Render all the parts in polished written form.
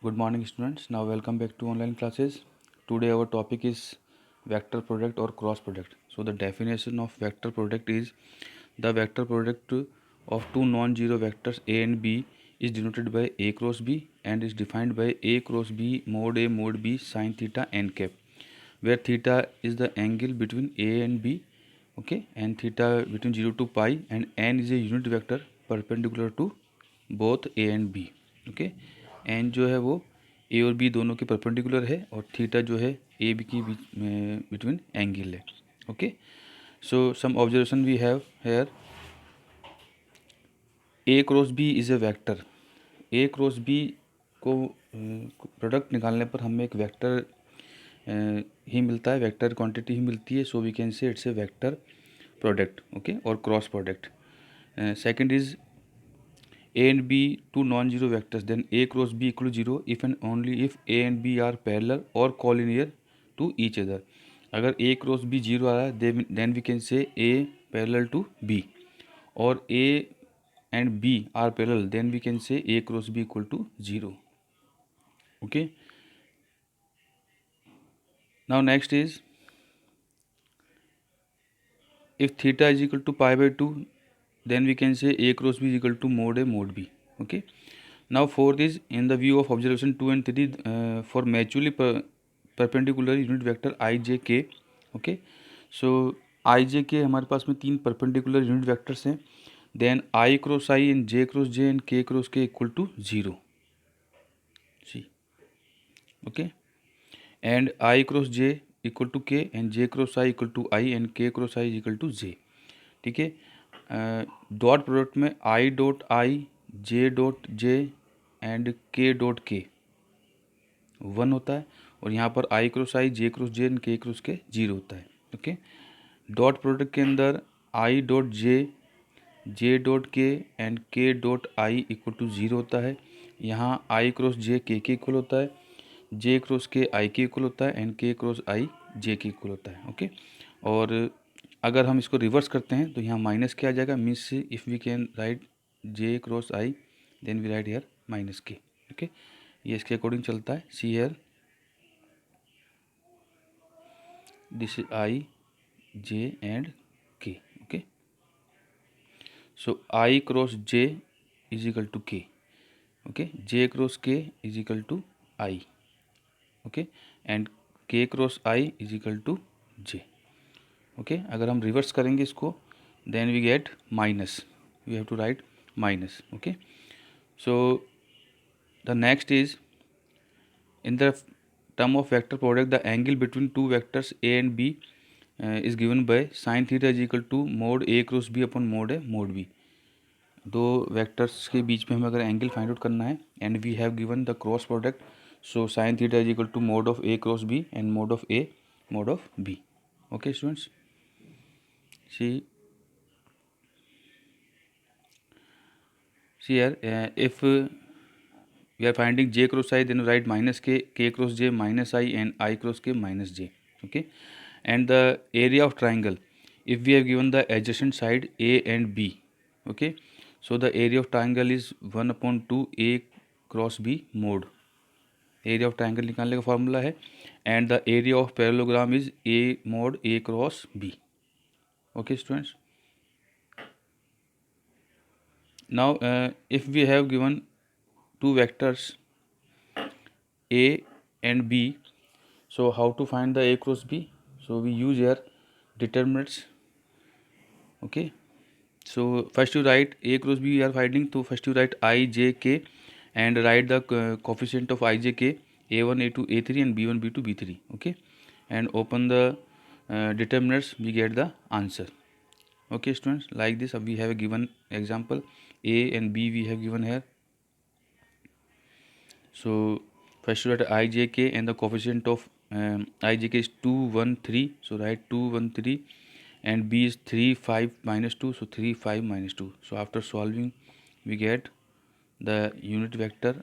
Good morning students. Now welcome back to online classes. Today our topic is vector product or cross product. So the definition of vector product is the vector product of two non-zero vectors a and b is denoted by a cross b and is defined by a cross b mod a mod b sin theta n cap, where theta is the angle between a and b, okay, and theta between 0 to pi, and n is a unit vector perpendicular to both a and b, okay. N जो है वो ए और B दोनों के perpendicular है और theta जो है ए बी की बिटवीन एंगल है, okay. So some observation we have here. A cross B is a vector. A cross B को प्रोडक्ट निकालने पर हमें एक वेक्टर ही मिलता है, वेक्टर क्वांटिटी ही मिलती है. So we can say it's a vector product, okay, और cross product. Second is a and b two non-zero vectors, then a cross b equal to 0 if and only if a and b are parallel or collinear to each other. अगर a cross b 0 आ रहा है then we can say a parallel to b, और a and b are parallel then we can say a cross b equal to 0, okay. Now next is if theta is equal to pi by 2 then we can say a cross b is equal to mod a mod b, okay. Now fourth is in the view of observation 2 and 3 for mutually perpendicular unit vector I j k, okay. So I j k हमारे पास में तीन perpendicular unit vectors हैं. Then I cross I and j cross j and k cross k equal to 0. See, okay. And I cross j equal to k and j cross I equal to I and k cross I is equal to j, ठीक है. Dot product में I dot I, j dot j and k dot k 1 होता है, और यहाँ पर I cross I, j cross j and k cross k 0 होता है, ओके. डॉट प्रोडक्ट के अंदर I dot j dot k and k dot I equal to 0 होता है. यहाँ I क्रॉस j k के इक्वल होता है, j क्रॉस k I के इक्वल होता है and k cross I j के इक्वल होता है, ओके. और अगर हम इसको रिवर्स करते हैं तो यहाँ माइनस के आ जाएगा. Means if we can write j cross I then we write here minus k, okay. ये इसके अकॉर्डिंग चलता है. See here this is I j and k, okay. So I cross j is equal to k, okay. j cross k is equal to I, okay, and k cross I is equal to j, okay. अगर हम reverse करेंगे इसको then we get minus, we have to right minus, okay. So the next is in the term of vector product the angle between two vectors a and b is given by sin theta is equal to mod a cross b upon mod a mod b. दो vectors के बीच में हमें अगर angle find out करना है and we have given the cross product, so sin theta is equal to mod of a cross b and mod of a mod of b, okay students. See here, if we are finding j cross I then write minus k cross j minus I and I cross k minus j, okay. And the area of triangle, if we have given the adjacent side a and b, okay, so the area of triangle is 1 upon 2 a cross b mod. Area of triangle निकालने का formula है. And the area of parallelogram is a mod a cross b, okay students. Now if we have given two vectors a and b, so how to find the a cross b? So we use here determinants, okay. So first you write a cross b we are finding, so first you write I j k and write the coefficient of I j k a1 a2 a3 and b1 b2 b3, okay, and open the determinants, we get the answer, okay students. Like this we have a given example a and b we have given here. So first you write I j k and the coefficient of I j k is 2 1 3, so write 2 1 3, and b is 3 5 minus 2, so 3 5 minus 2. So after solving we get the unit vector,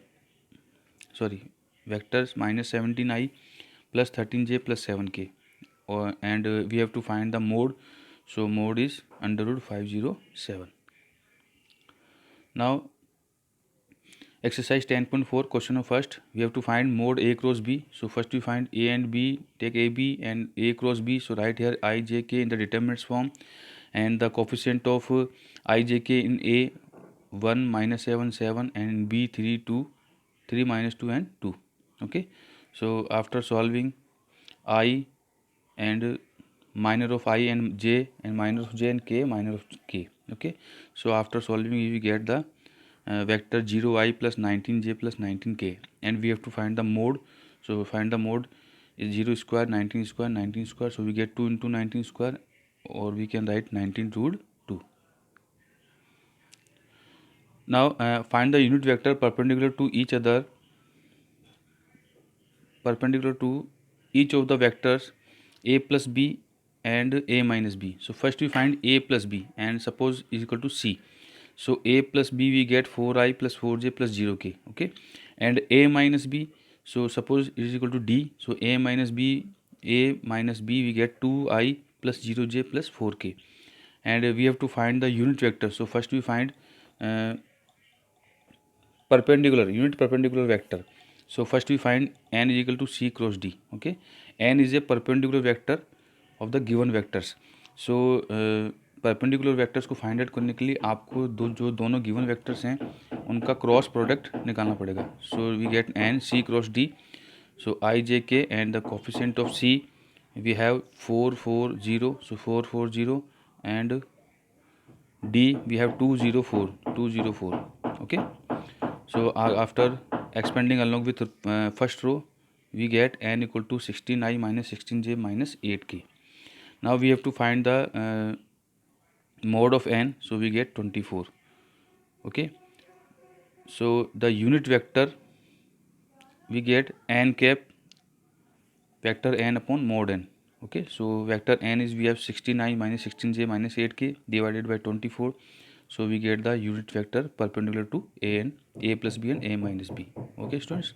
sorry, vectors minus 17I plus 13j plus 7k, and we have to find the mode, so mode is under root 507. Now Exercise 10.4, question of first. We have to find mode A cross B. So first we find A and B, take AB and A cross B. So write here I, J, K in the determinants form, and the coefficient of I, J, K in A 1, minus 7, 7, and in B 3, 2, 3, minus 2 and 2. Okay. So after solving I and minor of I and J, and minor of J and K, minor of K. Okay. So after solving we get the vector 0i plus 19j plus 19k, and we have to find the mode. So find the mode is 0 square, 19 square, 19 square. So we get 2 into 19 square, or we can write 19 root 2. Now find the unit vector perpendicular to each other, perpendicular to each of the vectors a plus b and a minus b. So first we find a plus b, and suppose is equal to c. So a plus b we get 4i plus 4j plus 0k. Okay. And a minus b, so suppose it is equal to d. So a minus b we get 2i plus 0j plus 4k. And we have to find the unit vector. So first we find uh, unit perpendicular vector. So first we find n is equal to c cross d. Okay. N is a perpendicular vector of the given vectors. So perpendicular vectors को find out करने के लिए आपको जो दोनों given vectors हैं उनका cross product निकालना पड़ेगा. So we get an c cross d. So i j k and the coefficient of c we have 440. So 440, and d we have 204. Okay. So after expanding along with first row, we get n equal to 16i minus 16j minus 8k. Now we have to find the mode of n. So we get 24. Okay. So the unit vector we get n cap vector n upon mod n. Okay. So vector n is we have 16i minus 16j minus 8k divided by 24. So we get the unit vector perpendicular to a plus b and a minus b. Okay students.